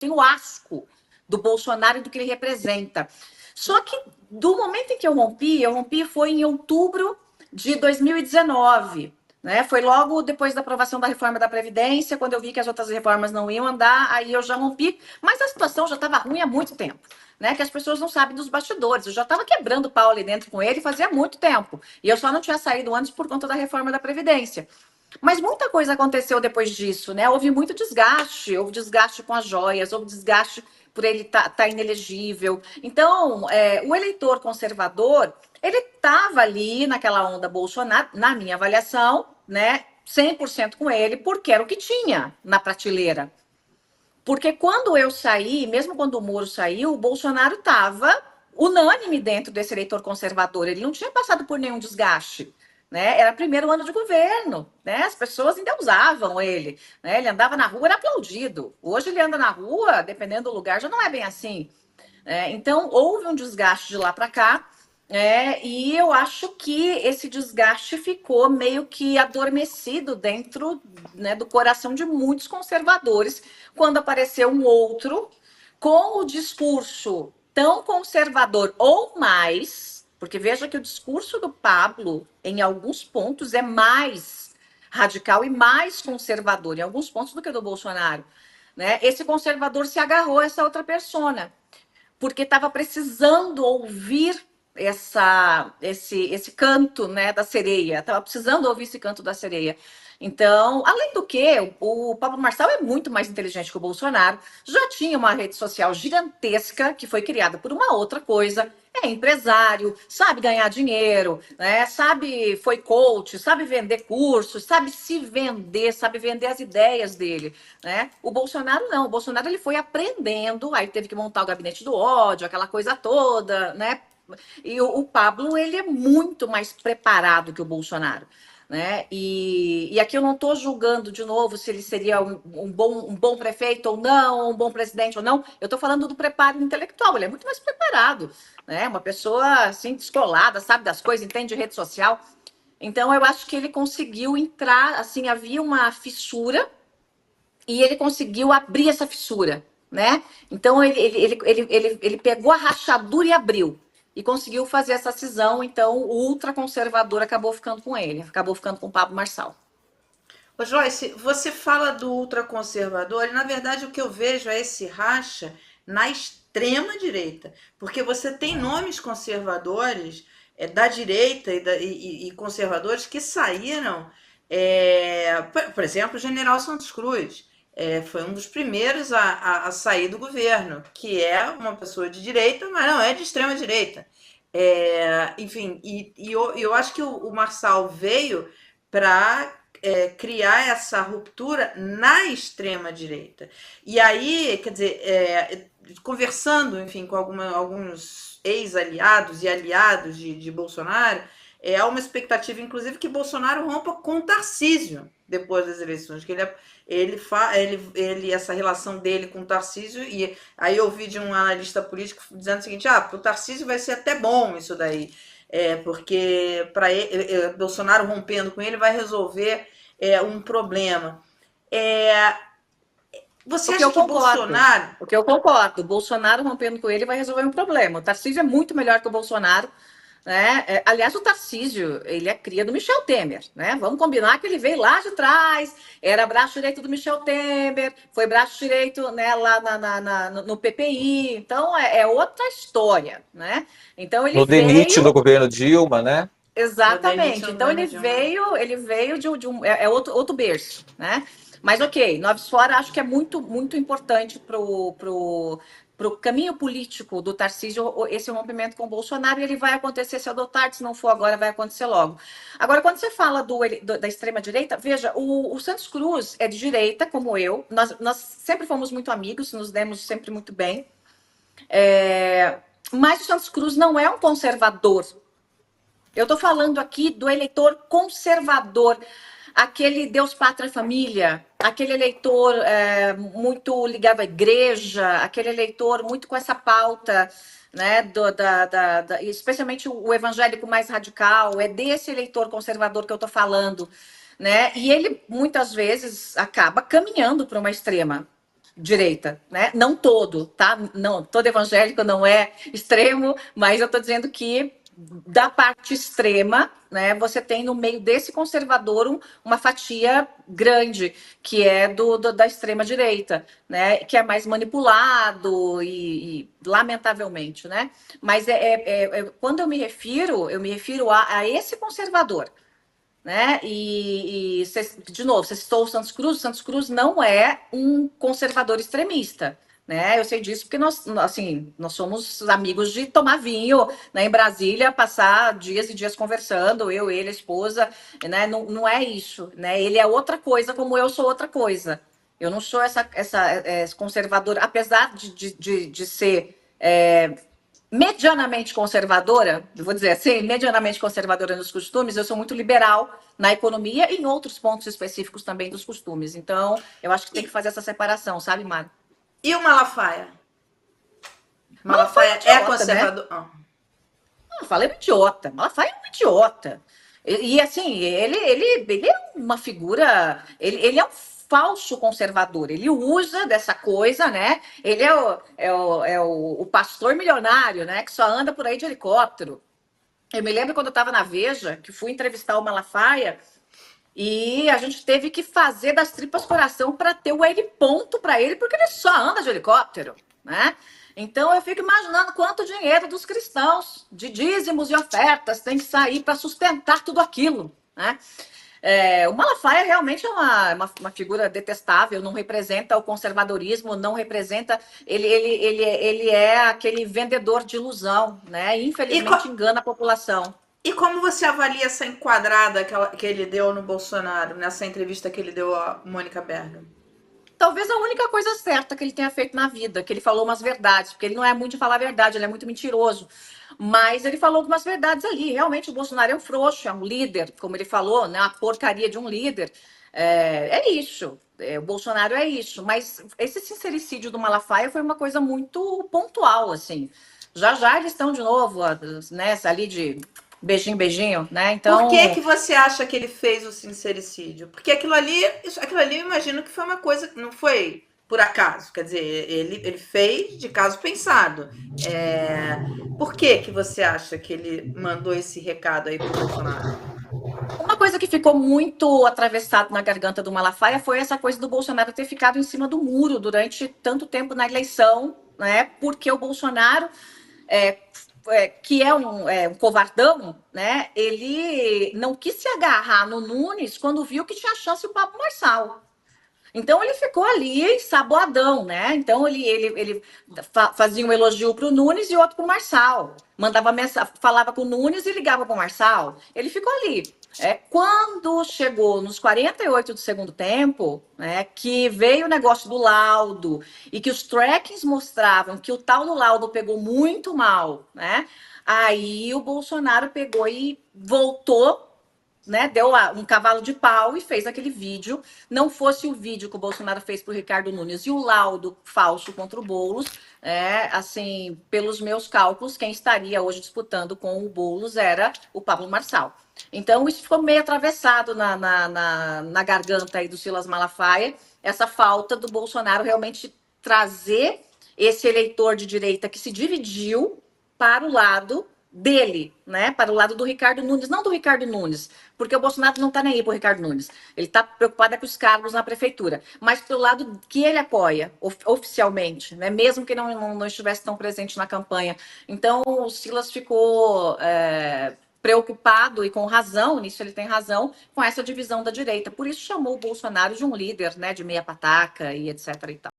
tenho asco do Bolsonaro e do que ele representa. Só que do momento em que eu rompi foi em outubro de 2019. Né? Foi logo depois da aprovação da reforma da Previdência, quando eu vi que as outras reformas não iam andar, aí eu já rompi. Mas a situação já estava ruim há muito tempo. Né, que as pessoas não sabem dos bastidores. Eu já estava quebrando o pau ali dentro com ele fazia muito tempo. E eu só não tinha saído antes por conta da reforma da Previdência. Mas muita coisa aconteceu depois disso, né? Houve muito desgaste, houve desgaste com as joias, houve desgaste por ele tá inelegível. Então, o eleitor conservador, ele estava ali naquela onda Bolsonaro, na minha avaliação, né? 100% com ele, porque era o que tinha na prateleira. Porque quando eu saí, mesmo quando o Moro saiu, o Bolsonaro estava unânime dentro desse eleitor conservador. Ele não tinha passado por nenhum desgaste. Né? Era primeiro ano de governo, né? As pessoas ainda usavam ele, né? Ele andava na rua, era aplaudido. Hoje ele anda na rua, dependendo do lugar, já não é bem assim. Então houve um desgaste de lá para cá, e eu acho que esse desgaste ficou meio que adormecido dentro, né, do coração de muitos conservadores, quando apareceu um outro com o discurso tão conservador ou mais, porque veja que o discurso do Pablo, em alguns pontos, é mais radical e mais conservador, em alguns pontos, do que o do Bolsonaro. Né? Esse conservador se agarrou a essa outra persona porque estava precisando ouvir esse canto, né, da sereia. Estava precisando ouvir esse canto da sereia. Então, além do que, o Pablo Marçal é muito mais inteligente que o Bolsonaro. Já tinha uma rede social gigantesca que foi criada por uma outra coisa. É empresário, sabe ganhar dinheiro, né? Foi coach, sabe vender cursos, sabe se vender, sabe vender as ideias dele, né? O Bolsonaro não, o Bolsonaro ele foi aprendendo, aí teve que montar o gabinete do ódio, aquela coisa toda, né? E o Pablo ele é muito mais preparado que o Bolsonaro. Né? E aqui eu não estou julgando de novo se ele seria um bom prefeito ou não, um bom presidente ou não. Eu estou falando do preparo intelectual, ele é muito mais preparado, né? Uma pessoa assim, descolada, sabe das coisas, entende de rede social. Então eu acho que ele conseguiu entrar, assim, havia uma fissura e ele conseguiu abrir essa fissura, né? Então ele pegou a rachadura e abriu. E conseguiu fazer essa cisão, então o ultraconservador acabou ficando com ele, acabou ficando com o Pablo Marçal. Ô Joyce, você fala do ultraconservador e, na verdade, o que eu vejo é esse racha na extrema direita. Porque você tem nomes conservadores da direita e conservadores que saíram, por exemplo, o general Santos Cruz. Foi um dos primeiros a sair do governo, que é uma pessoa de direita, mas não é de extrema direita. Enfim, eu acho que o Marçal veio para criar essa ruptura na extrema direita. E aí, quer dizer, conversando, enfim, com alguns ex-aliados e aliados de Bolsonaro, há uma expectativa, inclusive, que Bolsonaro rompa com Tarcísio depois das eleições, que essa relação dele com o Tarcísio, e aí eu ouvi de um analista político dizendo o seguinte: para o Tarcísio vai ser até bom isso daí, porque para Bolsonaro rompendo com ele vai resolver um problema. Você O que acha eu que concordo. Bolsonaro. O que eu concordo. O Bolsonaro rompendo com ele vai resolver um problema. O Tarcísio é muito melhor que o Bolsonaro. Né? Aliás, o Tarcísio, ele é cria do Michel Temer. Né? Vamos combinar que ele veio lá de trás, era braço direito do Michel Temer, foi braço direito, né, lá no PPI. Então, é outra história. Né? Então, ele No DENIT do veio. governo Dilma, né? No DNIT Exatamente. no Então governo Dilma. ele veio de um outro berço, né? Mas ok, Noves Fora acho que é muito importante pro caminho político do Tarcísio esse rompimento com o Bolsonaro e ele vai acontecer cedo ou tarde, se não for agora, vai acontecer logo. Agora, quando você fala da extrema-direita, veja, o Santos Cruz é de direita, como eu, nós sempre fomos muito amigos, nos demos sempre muito bem, mas o Santos Cruz não é um conservador. Eu estou falando aqui do eleitor conservador, aquele Deus, Pátria e Família, aquele eleitor muito ligado à igreja, aquele eleitor muito com essa pauta, né, especialmente o evangélico mais radical, é desse eleitor conservador que eu estou falando. Né? E ele muitas vezes acaba caminhando para uma extrema direita, né? Não todo, tá? Não, todo evangélico não é extremo, mas eu estou dizendo que da parte extrema, né, você tem no meio desse conservador uma fatia grande, que é da extrema direita, né, que é mais manipulado e lamentavelmente, né? Mas quando eu me refiro a esse conservador, né? De novo, você citou o Santos Cruz não é um conservador extremista, né? Eu sei disso porque nós somos amigos de tomar vinho, né, em Brasília, passar dias e dias conversando, eu, ele, a esposa, né? Não, não é isso, né? Ele é outra coisa, como eu sou outra coisa. Eu não sou essa conservadora, apesar de ser medianamente conservadora, eu vou dizer assim, medianamente conservadora nos costumes, eu sou muito liberal na economia e em outros pontos específicos também dos costumes. Então, eu acho que tem que fazer essa separação, sabe, Mário? E o Malafaia? Malafaia é Malafaia é idiota, né? conservador? Ah. Malafaia é um idiota. Malafaia é um idiota. Assim, ele é uma figura. Ele é um falso conservador. Ele usa dessa coisa, né? Ele é o pastor milionário, né? Que só anda por aí de helicóptero. Eu me lembro quando eu estava na Veja, que fui entrevistar o Malafaia, e a gente teve que fazer das tripas coração para ter o L ponto para ele, porque ele só anda de helicóptero, né? Então eu fico imaginando quanto dinheiro dos cristãos, de dízimos e ofertas, tem que sair para sustentar tudo aquilo, né? O Malafaia realmente é uma figura detestável, não representa o conservadorismo, não representa. Ele é aquele vendedor de ilusão, né? E, E, infelizmente engana a população. e como você avalia essa enquadrada que ele deu no Bolsonaro, nessa entrevista que ele deu a Mônica Bergamo? Talvez a única coisa certa que ele tenha feito na vida, que ele falou umas verdades, porque ele não é muito de falar a verdade, ele é muito mentiroso. Mas ele falou algumas verdades ali. Realmente o Bolsonaro é um frouxo, é um líder, como ele falou, né? Uma porcaria de um líder. É isso. O Bolsonaro é isso. Mas esse sincericídio do Malafaia foi uma coisa muito pontual, assim. Já já eles estão de novo, né? Ali de beijinho, beijinho, né? Por que Então, que você acha que ele fez o sincericídio? Porque aquilo ali eu imagino que foi uma coisa que não foi por acaso. Quer dizer, ele fez de caso pensado. Por que que você acha que ele mandou esse recado aí pro Bolsonaro? uma coisa que ficou muito atravessado na garganta do Malafaia foi essa coisa do Bolsonaro ter ficado em cima do muro durante tanto tempo na eleição, né? Porque o Bolsonaro, que é um covardão, né? Ele não quis se agarrar no Nunes quando viu que tinha chance o Pablo Marçal. Então ele ficou ali saboadão, né? Então ele fazia um elogio para o Nunes e outro para o Marçal. Mandava mensagem, falava com o Nunes e ligava para o Marçal. Ele ficou ali. Quando chegou nos 48 do segundo tempo, né, que veio o negócio do laudo e que os trackings mostravam que o tal do laudo pegou muito mal, né? Aí o Bolsonaro pegou e voltou, né, deu um cavalo de pau e fez aquele vídeo. Não fosse o vídeo que o Bolsonaro fez para o Ricardo Nunes e o laudo falso contra o Boulos, assim, pelos meus cálculos, quem estaria hoje disputando com o Boulos era o Pablo Marçal. Então, isso ficou meio atravessado na garganta aí do Silas Malafaia, essa falta do Bolsonaro realmente trazer esse eleitor de direita que se dividiu para o lado dele, né? Para o lado do Ricardo Nunes, não do Ricardo Nunes, porque o Bolsonaro não está nem aí para o Ricardo Nunes. Ele está preocupado com os cargos na prefeitura, mas pelo lado que ele apoia oficialmente, né? Mesmo que não estivesse tão presente na campanha. Então, o Silas ficou preocupado e com razão, nisso ele tem razão, com essa divisão da direita. Por isso chamou o Bolsonaro de um líder, né? De meia pataca e etc. e tal.